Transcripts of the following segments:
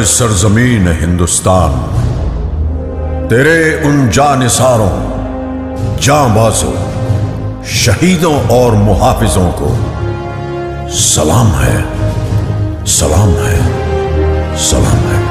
सरजमीन हिंदुस्तान, तेरे उन जानिसारों, जांबाजों, शहीदों और मुहाफिजों को सलाम है, सलाम है, सलाम है।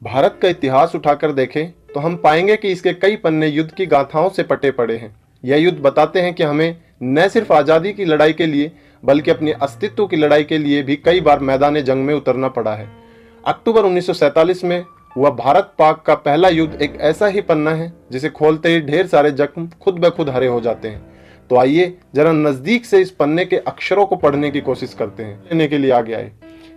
भारत का इतिहास उठाकर देखें तो हम पाएंगे कि इसके कई पन्ने युद्ध की गाथाओं से पटे पड़े हैं। यह युद्ध बताते हैं कि हमें न सिर्फ आज़ादी की लड़ाई के लिए बल्कि अपने अस्तित्व की लड़ाई के लिए भी कई बार मैदान जंग में उतरना पड़ा है। अक्टूबर 1947 में हुआ भारत पाक का पहला युद्ध एक ऐसा ही पन्ना है जिसे खोलते ही ढेर सारे जख्म खुद ब खुद हरे हो जाते हैं। तो आइए जरा नजदीक से इस पन्ने के अक्षरों को पढ़ने की कोशिश करते हैं। लेने के लिए आगे आए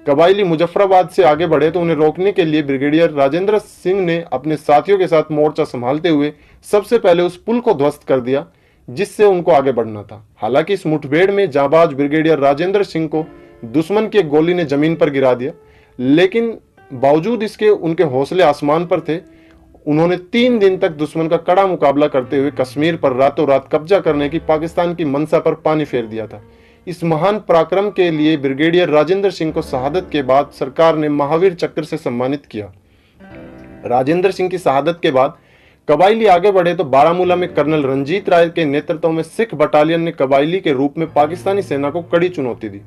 कबायली मुजफ्फराबाद से आगे बढ़े तो उन्हें रोकने के लिए ब्रिगेडियर राजेंद्र सिंह ने अपने साथियों के साथ मोर्चा संभालते हुए सबसे पहले उस पुल को ध्वस्त कर दिया जिससे उनको आगे बढ़ना था। हालांकि इस मुठभेड़ में जाबाज ब्रिगेडियर राजेंद्र सिंह को दुश्मन की एक गोली ने जमीन पर गिरा दिया, लेकिन बावजूद इसके उनके हौसले आसमान पर थे। उन्होंने 3 दिन तक दुश्मन का कड़ा मुकाबला करते हुए कश्मीर पर रातों रात कब्जा करने की पाकिस्तान की मंशा पर पानी फेर दिया था। इस महान पराक्रम के लिए ब्रिगेडियर राजेंद्र सिंह को शहादत के बाद सरकार ने महावीर चक्र से सम्मानित किया। राजेंद्र सिंह की शहादत के बाद कबायली आगे बढ़े तो बारामूला में कर्नल रंजीत राय के नेतृत्व में सिख बटालियन ने कबायली के रूप में पाकिस्तानी सेना को कड़ी चुनौती दी।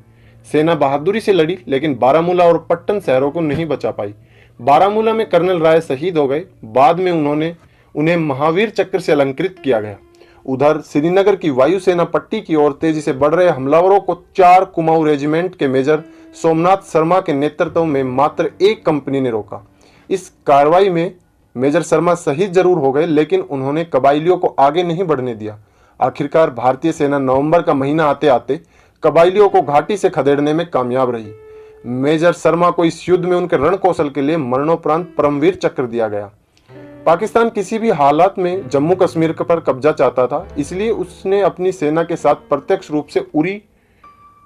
सेना बहादुरी से लड़ी लेकिन बारामूला और पट्टन शहरों को नहीं बचा पाई। बारामूला में कर्नल राय शहीद हो गए। बाद में उन्हें महावीर चक्र से अलंकृत किया गया। उधर श्रीनगर की वायुसेना पट्टी की ओर तेजी से बढ़ रहे हमलावरों को 4 कुमाऊं रेजिमेंट के मेजर सोमनाथ शर्मा के नेतृत्व में मात्र 1 कंपनी ने रोका। इस कार्रवाई में मेजर शर्मा शहीद जरूर हो गए लेकिन उन्होंने कबायलियों को आगे नहीं बढ़ने दिया। आखिरकार भारतीय सेना नवंबर का महीना आते आते कबायलियों को घाटी से खदेड़ने में कामयाब रही। मेजर शर्मा को इस युद्ध में उनके रण कौशल के लिए मरणोपरांत परमवीर चक्र दिया गया। पाकिस्तान किसी भी हालात में जम्मू कश्मीर पर कब्जा चाहता था, इसलिए उसने अपनी सेना के साथ प्रत्यक्ष रूप से उरी,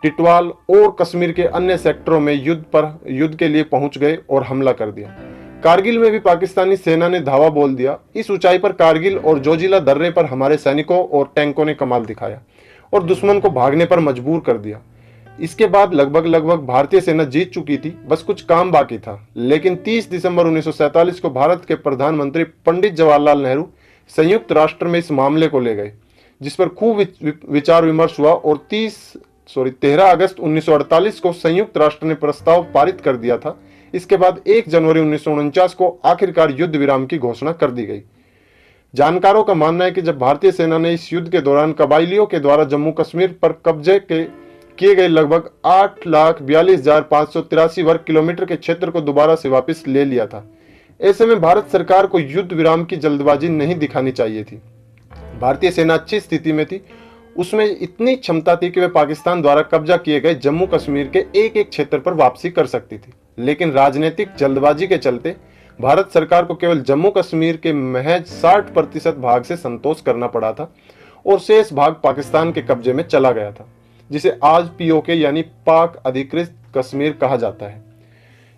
टिटवाल और कश्मीर के अन्य सेक्टरों में युद्ध के लिए पहुंच गए और हमला कर दिया। कारगिल में भी पाकिस्तानी सेना ने धावा बोल दिया। इस ऊंचाई पर कारगिल और जोजिला दर्रे पर हमारे सैनिकों और टैंकों ने कमाल दिखाया और दुश्मन को भागने पर मजबूर कर दिया। इसके बाद लगभग भारतीय सेना जीत चुकी थी, बस कुछ काम बाकी था। लेकिन 30 दिसंबर 1947 को भारत के प्रधानमंत्री पंडित जवाहरलाल नेहरू संयुक्त राष्ट्र में इस मामले को ले गए, जिस पर खूब विचार विमर्श हुआ और 13 अगस्त 1948 को संयुक्त राष्ट्र ने प्रस्ताव पारित कर दिया था। इसके बाद 1 जनवरी 1949 को आखिरकार युद्ध विराम की घोषणा कर दी गई। जानकारों का मानना है कि जब भारतीय सेना ने इस युद्ध के दौरान कबायलियों के द्वारा जम्मू कश्मीर पर कब्जे किए गए लगभग 8,42,583 वर्ग किलोमीटर के क्षेत्र को दोबारा से वापस ले लिया था, ऐसे में भारत सरकार को युद्ध विराम की जल्दबाजी नहीं दिखानी चाहिए थी। भारतीय सेना अच्छी स्थिति में थी, उसमें इतनी क्षमता थी कि वह पाकिस्तान द्वारा कब्जा किए गए जम्मू कश्मीर के एक क्षेत्र पर वापसी कर सकती थी। लेकिन राजनीतिक जल्दबाजी के चलते भारत सरकार को केवल जम्मू कश्मीर के महज 60% भाग से संतोष करना पड़ा था और शेष भाग पाकिस्तान के कब्जे में चला गया था, जिसे आज पीओके यानी पाक अधिकृत कश्मीर कहा जाता है।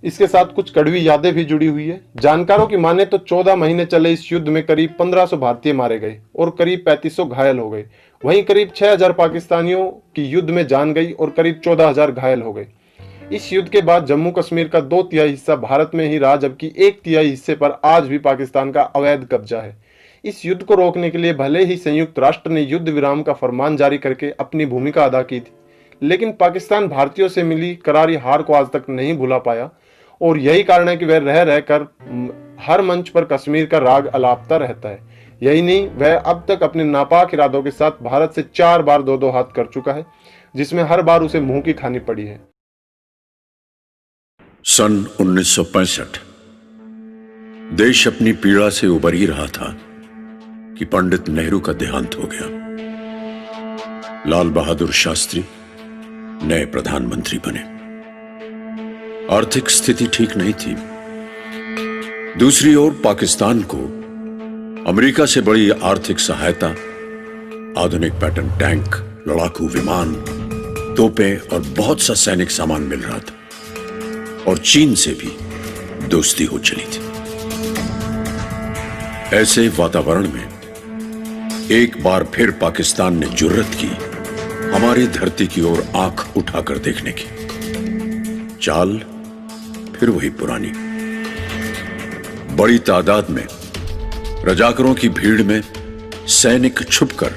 इसके साथ कुछ कड़वी यादें भी जुड़ी हुई है। जानकारों की माने तो 14 महीने चले इस युद्ध में करीब 1500 भारतीय मारे गए और करीब 3500 घायल हो गए। वहीं करीब 6000 पाकिस्तानियों की युद्ध में जान गई और करीब 14000 घायल हो गए। इस युद्ध के बाद जम्मू कश्मीर का 2/3 हिस्सा भारत में ही रहा, जबकि 1/3 हिस्से पर आज भी पाकिस्तान का अवैध कब्जा है। इस युद्ध को रोकने के लिए भले ही संयुक्त राष्ट्र ने युद्ध विराम का फरमान जारी करके अपनी भूमिका अदा की थी, लेकिन पाकिस्तान भारतीयों से मिली करारी हार को आज तक नहीं भुला पाया और यही कारण है कि वह रह रहकर हर मंच पर कश्मीर का राग अलापता रहता है। यही नहीं, वह अब तक अपने नापाक इरादों के साथ भारत से 4 बार 2-2 हाथ कर चुका है, जिसमें हर बार उसे मुंह की खानी पड़ी है। सन 1965 देश अपनी पीड़ा से उबर ही रहा था कि पंडित नेहरू का देहांत हो गया। लाल बहादुर शास्त्री नए प्रधानमंत्री बने। आर्थिक स्थिति ठीक नहीं थी। दूसरी ओर पाकिस्तान को अमेरिका से बड़ी आर्थिक सहायता, आधुनिक पैटर्न टैंक, लड़ाकू विमान, तोपें और बहुत सा सैनिक सामान मिल रहा था और चीन से भी दोस्ती हो चली थी। ऐसे वातावरण में एक बार फिर पाकिस्तान ने जुर्रत की हमारी धरती की ओर आंख उठाकर देखने की। चाल फिर वही पुरानी। बड़ी तादाद में रजाकरों की भीड़ में सैनिक छुपकर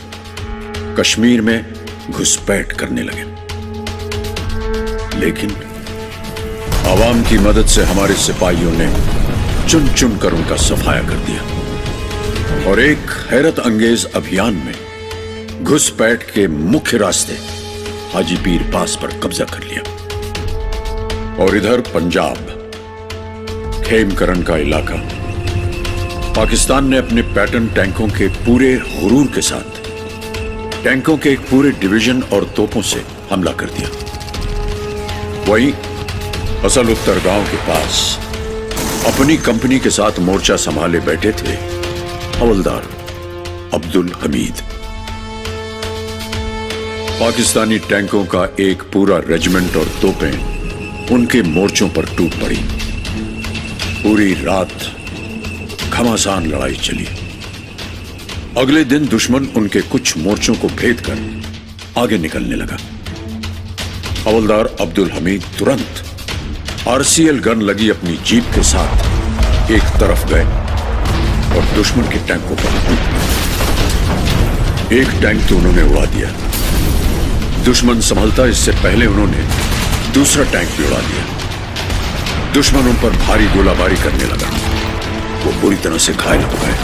कश्मीर में घुसपैठ करने लगे, लेकिन आवाम की मदद से हमारे सिपाहियों ने चुन चुन कर उनका सफाया कर दिया और एक हैरत अंगेज अभियान में घुसपैठ के मुख्य रास्ते हाजी पीर पास पर कब्जा कर लिया। और इधर पंजाब खेमकरण का इलाका पाकिस्तान ने अपने पैटर्न टैंकों के पूरे गुरूर के साथ टैंकों के एक पूरे डिवीजन और तोपों से हमला कर दिया। वहीं असल उत्तर गांव के पास अपनी कंपनी के साथ मोर्चा संभाले बैठे थे हवलदार अब्दुल हमीद। पाकिस्तानी टैंकों का एक पूरा रेजिमेंट और तोपें उनके मोर्चों पर टूट पड़ी। पूरी रात घमासान लड़ाई चली। अगले दिन दुश्मन उनके कुछ मोर्चों को भेद कर आगे निकलने लगा। हवलदार अब्दुल हमीद तुरंत आरसीएल गन लगी अपनी जीप के साथ एक तरफ गए और दुश्मन के टैंकों पर कूद गए। एक टैंक तो उन्होंने उड़ा दिया। दुश्मन संभलता इससे पहले उन्होंने दूसरा टैंक भी उड़ा दिया। दुश्मन उन पर भारी गोलाबारी करने लगा। वो बुरी तरह से घायल हो गए,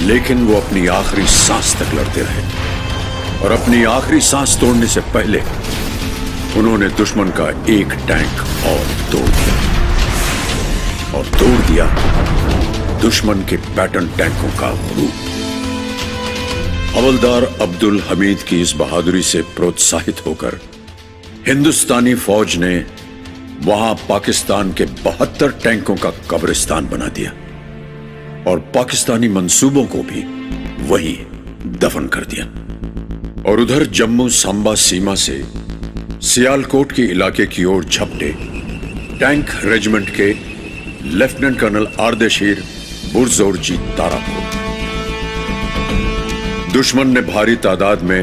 लेकिन वो अपनी आखिरी सांस तक लड़ते रहे और अपनी आखिरी सांस तोड़ने से पहले उन्होंने दुश्मन का एक टैंक और तोड़ दिया दुश्मन के पैटर्न टैंकों का रूप। हवलदार अब्दुल हमीद की इस बहादुरी से प्रोत्साहित होकर हिंदुस्तानी फौज ने वहां पाकिस्तान के 72 टैंकों का कब्रिस्तान बना दिया और पाकिस्तानी मंसूबों को भी वहीं दफन कर दिया। और उधर जम्मू सांबा सीमा से सियालकोट के इलाके की ओर झपटे टैंक रेजिमेंट के लेफ्टिनेंट कर्नल आर्देशीर बुरजोरजी तारापुर। दुश्मन ने भारी तादाद में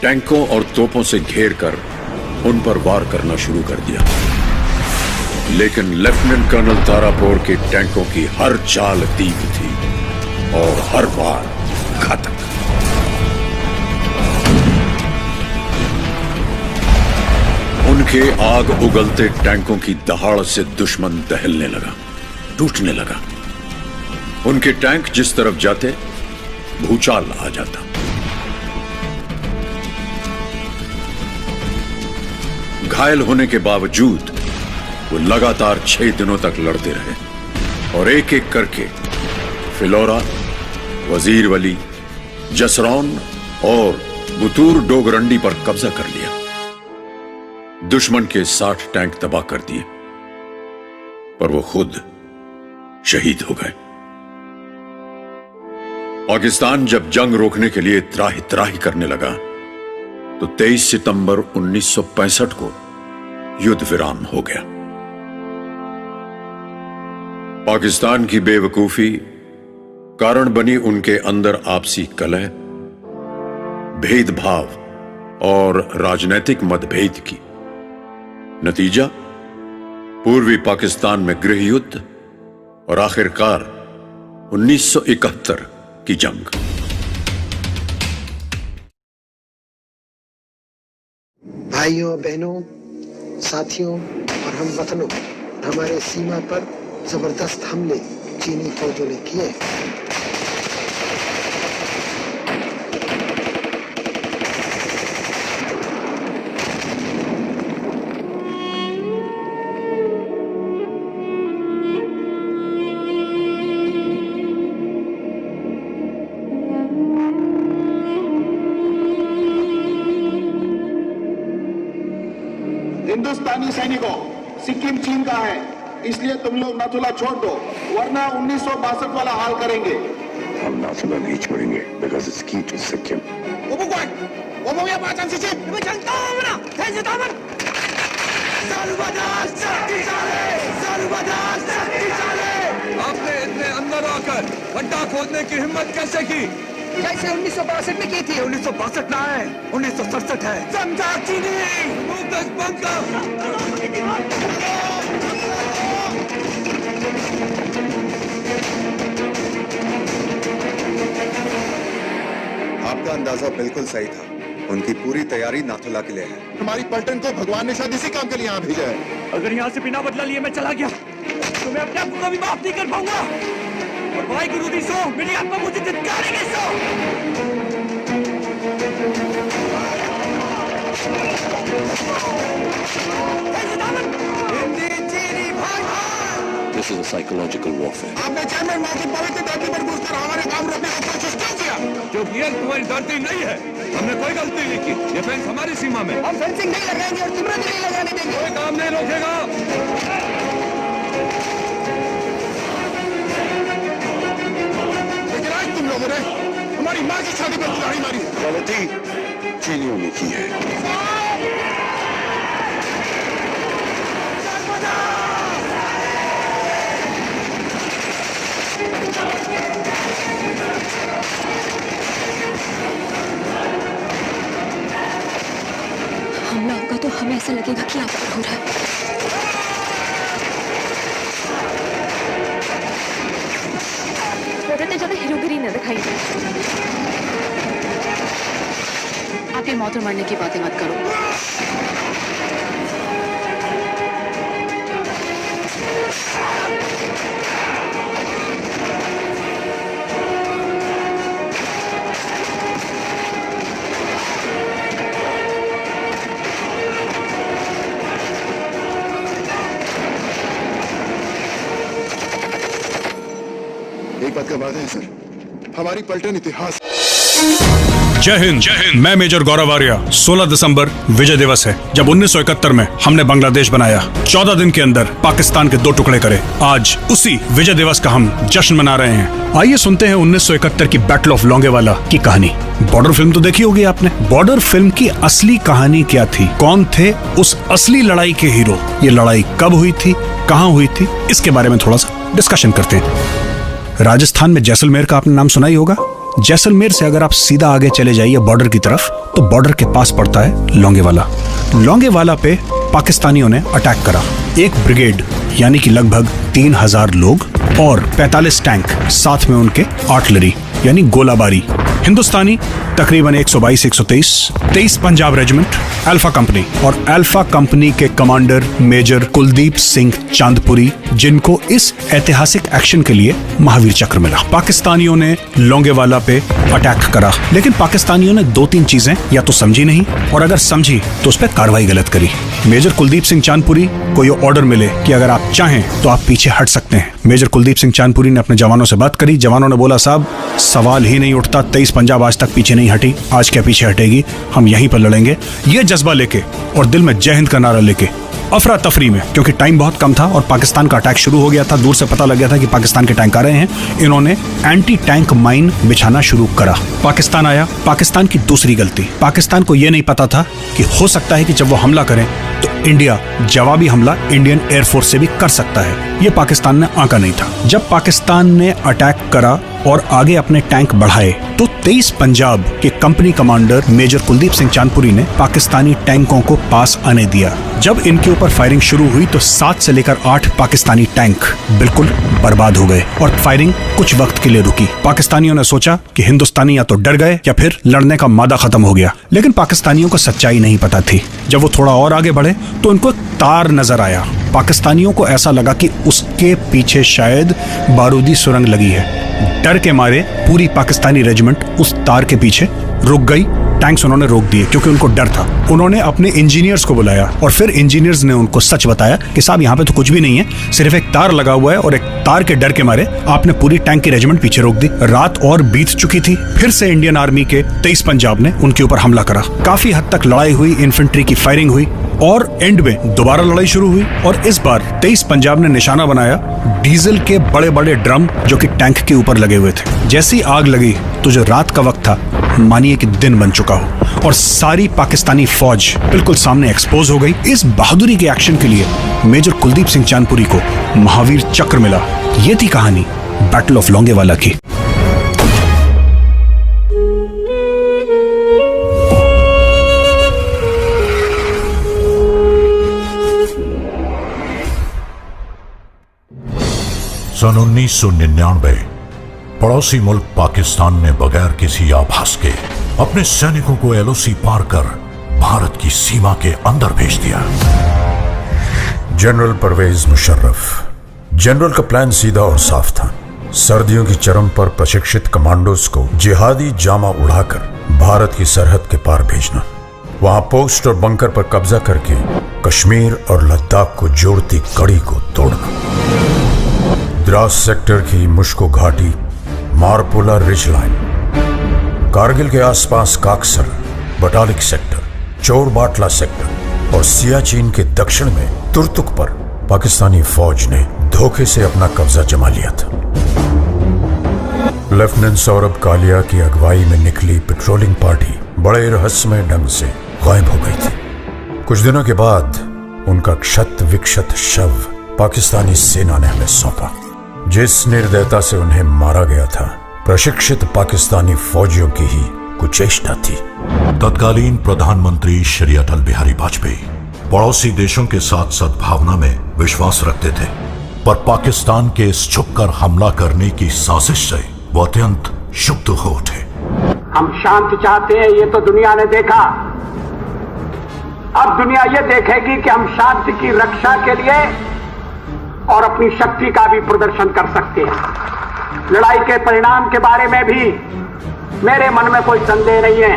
टैंकों और तोपों से घेर कर उन पर वार करना शुरू कर दिया, लेकिन लेफ्टिनेंट कर्नल तारापुर के टैंकों की हर चाल तीव्र थी और हर वार घातक। उनके आग उगलते टैंकों की दहाड़ से दुश्मन दहलने लगा, टूटने लगा। उनके टैंक जिस तरफ जाते भूचाल आ जाता। घायल होने के बावजूद वो लगातार 6 दिनों तक लड़ते रहे और एक एक करके फिलौरा, वजीर वली, जसरौन और बुतूर डोगरंडी पर कब्जा कर लिया। दुश्मन के 60 टैंक तबाह कर दिए, पर वो खुद शहीद हो गए। पाकिस्तान जब जंग रोकने के लिए त्राही त्राही करने लगा तो 23 सितंबर 1965 को युद्ध विराम हो गया। पाकिस्तान की बेवकूफी कारण बनी उनके अंदर आपसी कलह, भेदभाव और राजनीतिक मतभेद की। नतीजा पूर्वी पाकिस्तान में गृह युद्ध और आखिरकार 1971 की जंग। भाइयों, बहनों, साथियों और हम वतनों, हमारे सीमा पर जबरदस्त हमले चीनी फौजों ने किए। हिंदुस्तानी सैनिकों, सिक्किम चीन का है, इसलिए तुम लोग नाथुला छोड़ दो, वरना 1962 वाला हाल करेंगे। हम नाथुला नहीं छोड़ेंगे, because it's key to Sikkim. आपने इतने अंदर आकर गड्ढा खोदने की हिम्मत कैसे की? जैसे 1962 में की थी। 1962 ना है, 1967 है। समझा चीनी, बंद कर। आपका अंदाजा बिल्कुल सही था। उनकी पूरी तैयारी नाथुला के लिए है। हमारी पलटन को भगवान ने शायद इसी काम के लिए यहाँ भेजा है। अगर यहाँ से बिना बदला लिए मैं चला गया तो मैं अपने आप को कभी माफ नहीं कर पाऊंगा। और भाई गुरु दी सो मेरी आत्मा मुझे धिक्कारेगी सो। This is a psychological warfare. आपने चेयरमैन माँ की पवित्र धरती पर घुसकर हमारे काम रोकने की कोशिश क्यों किया? क्योंकि ये तुम्हारी धरती नहीं है। हमने कोई गलती नहीं की। ये फेंस हमारी सीमा में। हम फेंसिंग नहीं लगाएंगे और तुम्हें नहीं लगाने देंगे। कोई काम नहीं रोकेगा। लेकिन आज तुम लोगों ने हमारी माँ की शादी पर कुल्हाड़ी मारी। गलती चीनियों ने की है। हमला होगा तो हमें ऐसा लगेगा कि आप पर हो रहा है। ज्यादा हीरोगिरी न दिखाइए। आप ये मौत और मरने की बातें मत करो। एक बात का वादा है सर, हमारी पलटन इतिहास। जय हिंद, मैं मेजर गौरव आर्या। 16 दिसंबर विजय दिवस है, जब 1971 में हमने बांग्लादेश बनाया। 14 दिन के अंदर पाकिस्तान के 2 टुकड़े करे। आज उसी विजय दिवस का हम जश्न मना रहे हैं। आइए सुनते हैं 1971 की बैटल ऑफ लोंगेवाला की कहानी। बॉर्डर फिल्म तो देखी होगी आपने। बॉर्डर फिल्म की असली कहानी क्या थी, कौन थे उस असली लड़ाई के हीरो, ये लड़ाई कब हुई थी, कहाँ हुई थी, इसके बारे में थोड़ा सा डिस्कशन करते हैं। राजस्थान में जैसलमेर का आपने नाम सुना ही होगा। जैसलमेर से अगर आप सीधा आगे चले जाइए बॉर्डर की तरफ, तो बॉर्डर के पास पड़ता है लोंगेवाला। लोंगेवाला पे पाकिस्तानियों ने अटैक करा। एक ब्रिगेड यानी कि लगभग 3000 लोग और 45 टैंक, साथ में उनके आर्टिलरी यानी गोलाबारी। हिंदुस्तानी तकरीबन 122-123 पंजाब रेजिमेंट, अल्फा कंपनी और अल्फा कंपनी के कमांडर मेजर कुलदीप सिंह चांदपुरी, जिनको इस ऐतिहासिक एक्शन के लिए महावीर चक्र मिला। पाकिस्तानियों ने लोंगेवाला पे अटैक करा, लेकिन पाकिस्तानियों ने 2-3 चीजें या तो समझी नहीं, और अगर समझी तो उस पर कार्रवाई गलत करी। मेजर कुलदीप सिंह चांदपुरी को ये ऑर्डर मिले कि अगर आप चाहें तो आप पीछे हट सकते हैं। मेजर कुलदीप सिंह चांदपुरी ने अपने जवानों से बात करी। जवानों ने बोला, साहब सवाल ही नहीं उठता, 23 पंजाब आज तक पीछे नहीं हटी, आज क्या पीछे हटेगी, हम यहीं पर लड़ेंगे। ये जज्बा लेके और दिल में जय हिंद का नारा लेके अफरा तफरी में, क्योंकि टाइम बहुत कम था और पाकिस्तान का अटैक शुरू हो गया था, दूर से पता लग गया था कि पाकिस्तान के टैंक आ रहे हैं, इन्होंने एंटी टैंक माइन बिछाना शुरू करा। पाकिस्तान आया। पाकिस्तान की दूसरी गलती, पाकिस्तान को यह नहीं पता था कि हो सकता है कि जब वो हमला करें तो इंडिया जवाबी हमला इंडियन एयरफोर्स से भी कर सकता है। ये पाकिस्तान ने आंका नहीं था। जब पाकिस्तान ने अटैक करा और आगे अपने टैंक बढ़ाए, तो 23 पंजाब के company commander major Kuldeep Singh Chandpuri ने पाकिस्तानी टैंकों को पास आने दिया। जब इनके ऊपर फायरिंग शुरू हुई तो 7 से लेकर 8 पाकिस्तानी टैंक बिल्कुल बर्बाद हो गए और फायरिंग कुछ वक्त के लिए रुकी। पाकिस्तानियों ने सोचा कि हिंदुस्तानी या तो डर गए या फिर लड़ने का मादा खत्म हो गया, लेकिन पाकिस्तानियों को सच्चाई नहीं पता थी। जब वो थोड़ा और आगे बढ़े तो उनको एक तार नजर आया। पाकिस्तानियों को ऐसा लगा कि उसके पीछे शायद बारूदी सुरंग लगी है। डर के मारे पूरी पाकिस्तानी रेजिमेंट उस तार के पीछे रुक गई। टैंक्स उन्होंने रोक दिए क्योंकि उनको डर था। उन्होंने अपने इंजीनियर्स को बुलाया और फिर इंजीनियर्स ने उनको सच बताया कि साहब यहाँ पे तो कुछ भी नहीं है, सिर्फ एक तार लगा हुआ है और एक तार के डर के मारे आपने पूरी टैंक की रेजिमेंट पीछे रोक दी। रात और बीत चुकी थी। फिर से इंडियन आर्मी के 23 पंजाब ने उनके ऊपर हमला करा। काफी हद तक लड़ाई हुई, इन्फेंट्री की फायरिंग हुई और एंड में दोबारा लड़ाई शुरू हुई और इस बार 23 पंजाब ने निशाना बनाया डीजल के बड़े बड़े ड्रम जो कि टैंक के ऊपर लगे हुए थे। जैसी आग लगी तो जो रात का वक्त था मानिए कि दिन बन चुका हो और सारी पाकिस्तानी फौज बिल्कुल सामने एक्सपोज हो गई। इस बहादुरी के एक्शन के लिए मेजर कुलदीप सिंह चांदपुरी को महावीर चक्र मिला। ये थी कहानी बैटल ऑफ लोंगेवाला की। सन 1999 पड़ोसी मुल्क पाकिस्तान ने बगैर किसी आभास के अपने सैनिकों को एलओसी पार कर भारत की सीमा के अंदर भेज दिया। जनरल परवेज मुशर्रफ जनरल का प्लान सीधा और साफ था। सर्दियों की चरम पर प्रशिक्षित कमांडोज को जिहादी जामा उड़ाकर भारत की सरहद के पार भेजना, वहां पोस्ट और बंकर पर कब्जा करके कश्मीर और लद्दाख को जोड़ती कड़ी को तोड़ना। द्रास सेक्टर की मुश्को घाटी, मारपोला रिज लाइन, कारगिल के आसपास काक्सर, बटालिक सेक्टर, चोरबाटला सेक्टर और सियाचिन के दक्षिण में तुर्तुक पर पाकिस्तानी फौज ने धोखे से अपना कब्जा जमा लिया था। लेफ्टिनेंट सौरभ कालिया की अगुवाई में निकली पेट्रोलिंग पार्टी बड़े रहस्यमय ढंग से गायब हो गई थी। कुछ दिनों के बाद उनका क्षत विक्षत शव पाकिस्तानी सेना ने हमें सौंपा। जिस निर्दयता से उन्हें मारा गया था, प्रशिक्षित पाकिस्तानी फौजियों की ही कुचेष्टा थी। तत्कालीन प्रधानमंत्री श्री अटल बिहारी वाजपेयी पड़ोसी देशों के साथ सद्भावना में विश्वास रखते थे, पर पाकिस्तान के इस छुपकर हमला करने की साजिश से वो अत्यंत क्षुब्ध हो उठे। हम शांति चाहते हैं, ये तो दुनिया ने देखा। अब दुनिया ये देखेगी कि हम शांति की रक्षा के लिए और अपनी शक्ति का भी प्रदर्शन कर सकते हैं। लड़ाई के परिणाम के बारे में भी मेरे मन में कोई संदेह नहीं है।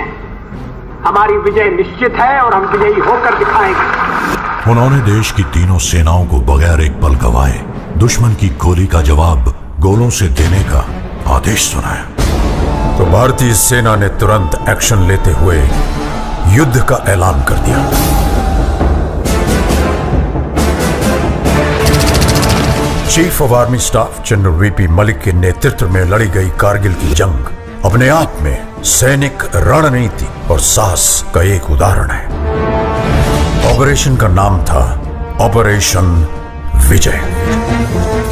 हमारी विजय निश्चित है और हम विजयी होकर दिखाएंगे। उन्होंने देश की तीनों सेनाओं को बगैर एक पल गवाए दुश्मन की गोली का जवाब गोलों से देने का आदेश सुनाया। तो भारतीय सेना ने तुरंत एक्शन लेते हुए युद्ध का ऐलान कर दिया। Chief of army staff general VP Malik के नेतृत्व में लड़ी गई कारगिल की जंग अपने आप में सैनिक रणनीति और साहस का एक उदाहरण है। ऑपरेशन का नाम था ऑपरेशन विजय।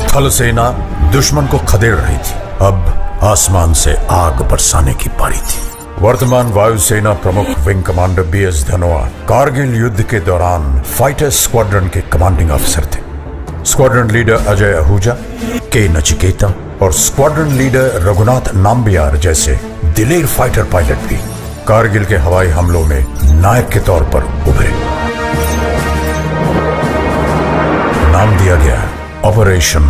थल सेना दुश्मन को खदेड़ रही थी, अब आसमान से आग बरसाने की पारी थी। वर्तमान वायुसेना प्रमुख wing commander BS Dhanoa Kargil युद्ध के दौरान फाइटर स्क्वाड्रन के कमांडिंग अफसर थे। स्क्वाड्रन लीडर अजय आहूजा, के नचिकेता और स्क्वाड्रन लीडर रघुनाथ नाम्बियार जैसे दिलेर फाइटर पायलट भी कारगिल के हवाई हमलों में नायक के तौर पर उभरे। नाम दिया गया ऑपरेशन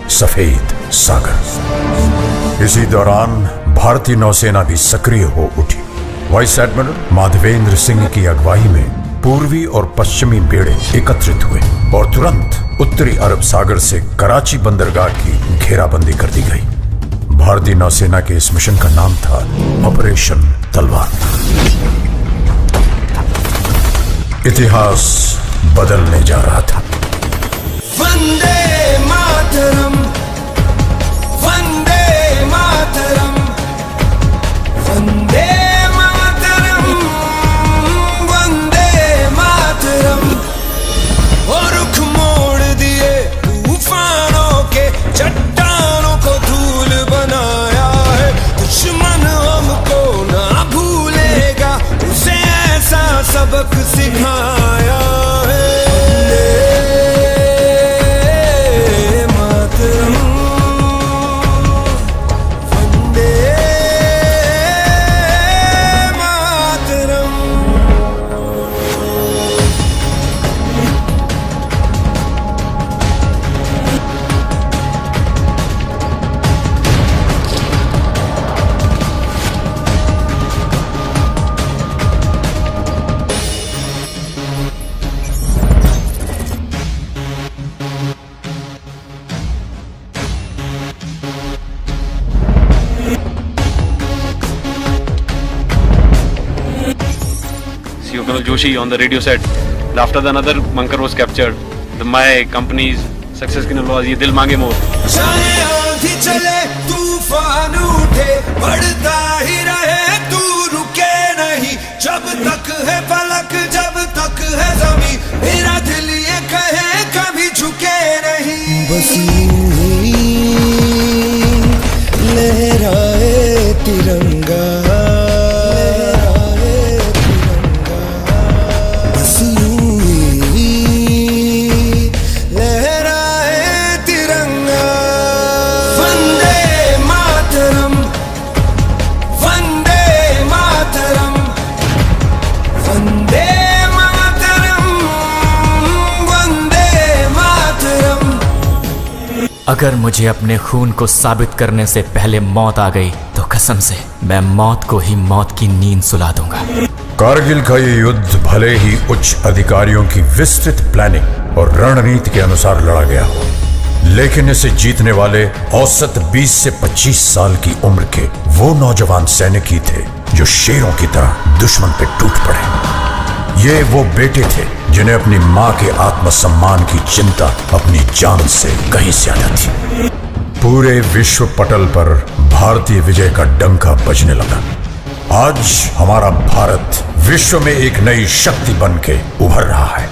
सफेद सागर। इसी दौरान भारतीय नौसेना भी सक्रिय हो उठी। वाइस एडमिरल माधवेंद्र सिंह की अगुवाई में पूर्वी और पश्चिमी बेड़े एकत्रित हुए और तुरंत उत्तरी अरब सागर से कराची बंदरगाह की घेराबंदी कर दी गई। भारतीय नौसेना के इस मिशन का नाम था ऑपरेशन तलवार। इतिहास बदलने जा रहा था। वंदे मातरम, वंदे मातरम, वंदे मातरम, वंदे मातरम। और रुख मोड़ दिए तूफानों के, चट्टानों को धूल बनाया है। दुश्मन हमको ना भूलेगा, उसे ऐसा सबक सिखाया है। Colonel Joshi on the radio said, after the another bunker was captured, my company's success की नलवाज ये दिल मांगे मोर। चाहे आंधी चले तूफान उठे, बढ़ता ही रहे तू रुके नहीं। जब तक है फलक, जब तक है जमीन, मेरा दिल ये कहे कभी झुके नहीं। बस यूं ही लहराए तिरंगा, अगर मुझे अपने खून को साबित करने से पहले मौत आ गई तो कसम से मैं मौत को ही मौत की नींद सुला दूंगा। कारगिल का ये युद्ध भले ही उच्च अधिकारियों की विस्तृत प्लानिंग और रणनीति के अनुसार लड़ा गया हो, लेकिन इसे जीतने वाले औसत 20 से 25 साल की उम्र के वो नौजवान सैनिक ही थे जो शेरों की तरह दुश्मन पे टूट पड़े। ये वो बेटे थे जिन्हें अपनी मां के आत्मसम्मान की चिंता अपनी जान से कहीं ज्यादा थी। पूरे विश्व पटल पर भारतीय विजय का डंका बजने लगा। आज हमारा भारत विश्व में एक नई शक्ति बन के उभर रहा है।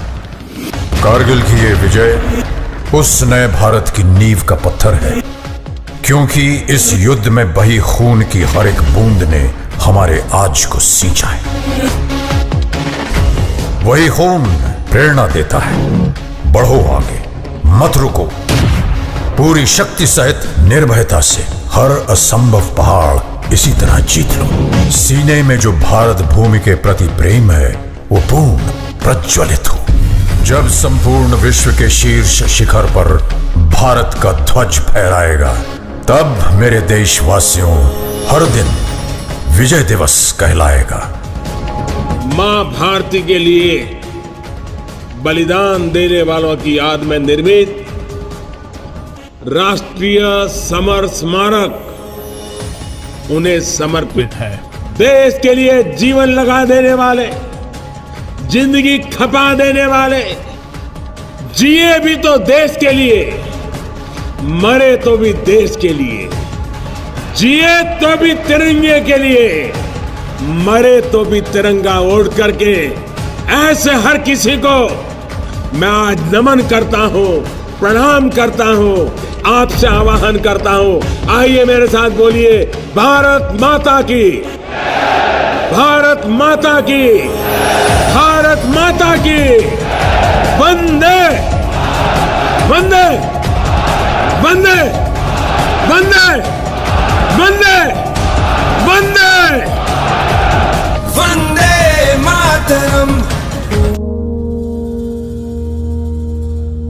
कारगिल की ये विजय उस नए भारत की नींव का पत्थर है, क्योंकि इस युद्ध में बही खून की हर एक बूंद ने हमारे आज को सींचा है। वही खून प्रेरणा देता है, बढ़ो आगे, मत रुको, पूरी शक्ति सहित निर्भयता से हर असंभव पहाड़ इसी तरह जीत लो। सीने में जो भारत भूमि के प्रति प्रेम है वो पूर्ण प्रज्वलित हो। जब संपूर्ण विश्व के शीर्ष शिखर पर भारत का ध्वज फहराएगा, तब मेरे देशवासियों हर दिन विजय दिवस कहलाएगा। मां भारती के लिए बलिदान देने वालों की याद में निर्मित राष्ट्रीय समर स्मारक उन्हें समर्पित है। देश के लिए जीवन लगा देने वाले, जिंदगी खपा देने वाले, जिए भी तो देश के लिए, मरे तो भी देश के लिए, जिए तो भी तिरंगे के लिए, मरे तो भी तिरंगा ओढ़ करके, ऐसे हर किसी को मैं आज नमन करता हूं, प्रणाम करता हूं, आपसे आह्वान करता हूं। आइए मेरे साथ बोलिए, भारत माता की, भारत माता की, भारत माता की, वंदे वंदे वंदे वंदे वंदे वंदे वंदे मातरम।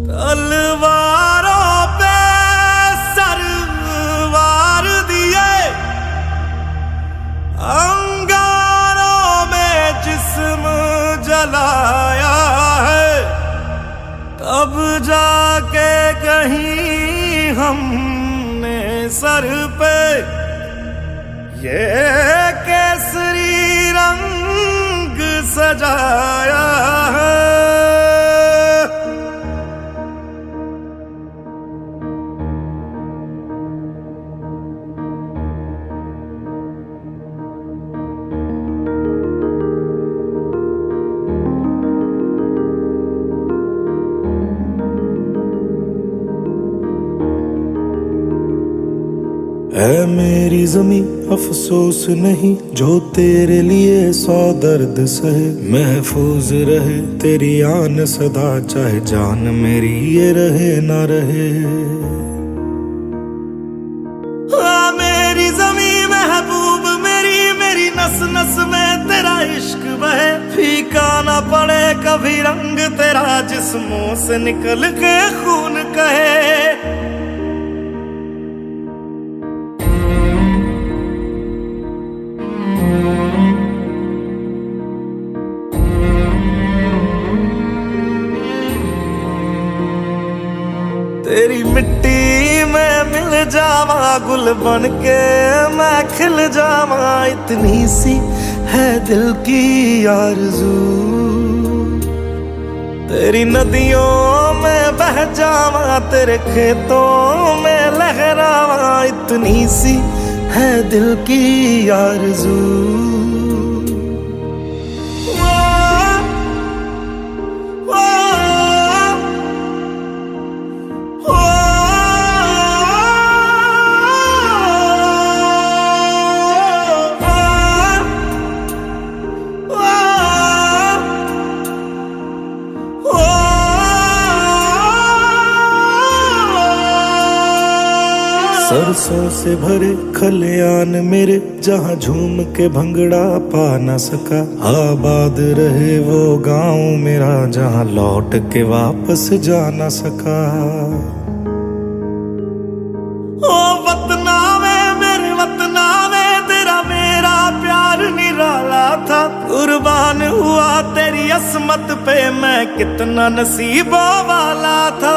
तलवारों पे सरवार दिए, अंगारों में जिस्म जलाया है, तब जाके कहीं हमने सर पे ये केसरी रंग सजाया है। ऐ मेरी ज़मीं अफसोस नहीं जो तेरे लिए 100 दर्द सहे, महफूज रहे तेरी आन सदा, चाहे जान मेरी ये रहे ना रहे। मेरी ज़मीं महबूब मेरी, मेरी नस नस में तेरा इश्क बहे, फीका ना पड़े कभी रंग तेरा, जिस्मों से निकल के खून कहे। तेरी मिट्टी में मिल जावा, गुल बन के मैं खिल जावा, इतनी सी है दिल की आरज़ू। तेरी नदियों में बह जावा, तेरे खेतों में लहरावा, इतनी सी है दिल की आरज़ू। सरसों से भरे खलियान मेरे, जहाँ झूम के भंगड़ा पा न सका, आबाद रहे वो गांव मेरा, जहाँ लौट के वापस जा न सका। हुआ तेरी असमत पे मैं कितना नसीबों वाला था।